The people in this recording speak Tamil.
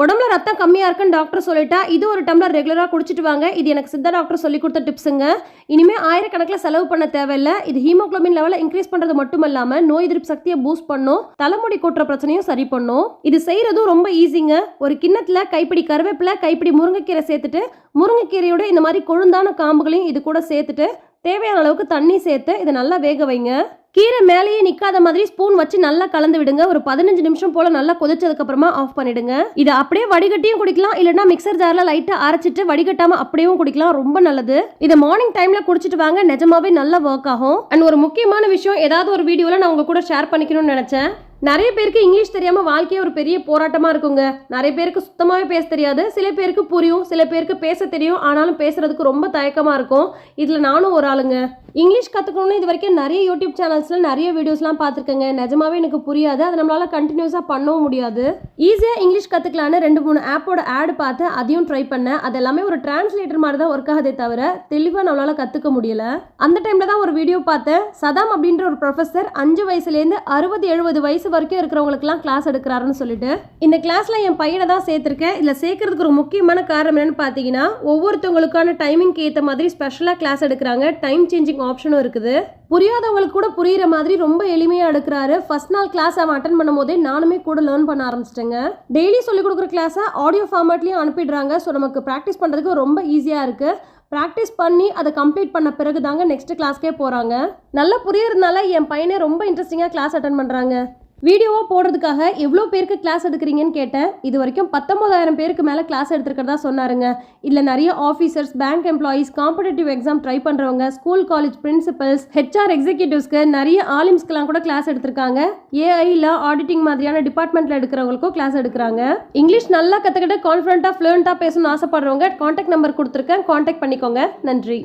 உடம்புல ரத்தம் கம்மியாக இருக்குன்னு டாக்டர் சொல்லிட்டா இது ஒரு டம்ளர் ரெகுலராக குடிச்சிட்டு வாங்க. இது எனக்கு சித்தா டாக்டர் சொல்லி கொடுத்த டிப்ஸுங்க. இனிமேல் ஆயிரக்கணக்கில் செலவு பண்ண தேவையில்லை. இது ஹீமோகுளோபின் லெவலை இன்க்ரீஸ் பண்ணுறது மட்டும் இல்லாமல் நோய் எதிர்ப்பு சக்தியை பூஸ்ட் பண்ணும், தலைமுடி கொட்டுற பிரச்சனையும் சரி பண்ணும். இது செய்கிறதும் ரொம்ப ஈஸிங்க. ஒரு கிண்ணத்தில் கைப்பிடி கருவேப்பிலை, கைப்பிடி முருங்கைக்கீரை சேர்த்துட்டு முருங்கைக்கீரையோட இந்த மாதிரி கொழுந்தான காம்புகளையும் இது கூட சேர்த்துட்டு தேவையான அளவுக்கு தண்ணி சேர்த்து இதை நல்லா வேக வைங்க. கீரை மேலேயே நிற்காத மாதிரி ஸ்பூன் வச்சு நல்லா கலந்து விடுங்க. ஒரு 15 நிமிஷம் போல நல்லா கொதிச்சதுக்கு அப்புறமா ஆஃப் பண்ணிடுங்க. இதை அப்படியே வடிகட்டியும் குடிக்கலாம், இல்லைன்னா மிக்சர் ஜார்ல லைட்டா அரைச்சிட்டு வடிகட்டாம அப்படியே குடிக்கலாம். ரொம்ப நல்லது. இதை மார்னிங் டைம்ல குடிச்சிட்டு வாங்க, நிஜமாவே நல்லா ஒர்க் ஆகும். அண்ட் ஒரு முக்கியமான விஷயம், ஏதாவது ஒரு வீடியோல நான் உங்க கூட ஷேர் பண்ணிக்கணும்னு நினைச்சேன். நிறைய பேருக்கு இங்கிலீஷ் தெரியாம வாழ்க்கையே ஒரு பெரிய போராட்டமா இருக்குங்க. நிறைய பேருக்கு சுத்தமாவே பேச தெரியாது, சில பேருக்கு புரியும், சில பேருக்கு பேச தெரியும், ஆனாலும் பேசுறதுக்கு ரொம்ப தயக்கமா இருக்கும். இதுல நானும் ஒரு ஆளுங்க. இங்கிலீஷ் கற்றுக்கணும்னு இது வரைக்கும் நிறைய யூடியூப் சேனல்ஸில் நிறைய வீடியோஸ்லாம் பார்த்துருக்கேங்க. நிஜமாவே எனக்கு புரியாது, அதை நம்மளால் கண்டினியூஸாக பண்ணவும் முடியாது. ஈஸியாக இங்கிலீஷ் கற்றுக்கலான்னு 2-3 ஆப்போட ஆட் பார்த்து அதையும் ட்ரை பண்ணேன். அது எல்லாமே ஒரு டிரான்ஸ்லேட்டர் மாதிரி தான் ஒர்க் ஆகுதே தவிர தெளிவாக நம்மளால் கற்றுக்க முடியல. அந்த டைமில் தான் ஒரு வீடியோ பார்த்தேன். சதாம் அப்படின்ற ஒரு ப்ரொஃபஸர் 5 வயசுலேருந்து 60-70 வயசு வரைக்கும் இருக்கிறவங்களுக்குலாம் கிளாஸ் எடுக்கிறாருன்னு சொல்லிட்டு இந்த கிளாஸில் என் பையனை தான் சேர்த்துருக்கேன். இதில் சேர்க்கறதுக்கு ஒரு முக்கியமான காரணம் என்னன்னு பார்த்தீங்கன்னா, ஒவ்வொருத்தவங்களுக்கான டைமிங்க்கு ஏற்ற மாதிரி ஸ்பெஷலாக கிளாஸ் எடுக்கிறாங்க. டைம் சேஞ்சிங் ஆப்ஷனும் இருக்குது. புரியாதவங்களுக்கு கூட புரியுற மாதிரி ரொம்ப எளிமையாக எடுக்கிறாரு. ஃபர்ஸ்ட் நாள் கிளாஸ் அவன் அட்டன் பண்ணும் போதே நானுமே கூட லேர்ன் பண்ண ஆரம்பிச்சிட்டேங்க. டெய்லி சொல்லிக் கொடுக்குற கிளாஸை ஆடியோ ஃபார்மேட்லேயும் அனுப்பிடுறாங்க. ஸோ நமக்கு ப்ராக்டிஸ் பண்ணுறதுக்கு ரொம்ப ஈஸியாக இருக்குது. ப்ராக்டிஸ் பண்ணி அதை கம்ப்ளீட் பண்ண பிறகு தாங்க நெக்ஸ்ட் கிளாஸ்க்கே போகிறாங்க. நல்லா புரியறதுனால என் பையனை ரொம்ப இன்ட்ரெஸ்டிங்காக கிளாஸ் அட்டன் பண்ணுறாங்க. வீடியோவாக போடுறதுக்காக எவ்வளோ பேருக்கு கிளாஸ் எடுக்கிறீங்கன்னு கேட்டேன். இது வரைக்கும் 19,000 பேருக்கு மேலே கிளாஸ் எடுத்துருக்கிறதா சொன்னாருங்க. இதில் நிறைய officers, bank employees, competitive exam try பண்ணுறவங்க, ஸ்கூல் காலேஜ் பிரின்சிபல்ஸ், ஹெச்ஆர் எக்ஸிக்யூட்டிவ்ஸ்க்கு, நிறைய ஆலிம்ஸ்க்கெலாம் கூட கிளாஸ் எடுத்திருக்காங்க. ஏஐ லா ஆடிட்டிங் மாதிரியான டிபார்ட்மெண்ட்டில் எடுக்கிறவங்களுக்கும் கிளாஸ் எடுக்கிறாங்க. இங்கிலீஷ் நல்லா கற்றுக்கிட்டு கான்ஃபிடென்ட்டாக ஃப்ளூயண்ட்டாக பேசணும்னு ஆசைப்படுறவங்க கான்டாக்ட் நம்பர் கொடுத்துருக்கேன், கான்டாக்ட் பண்ணிக்கோங்க. நன்றி.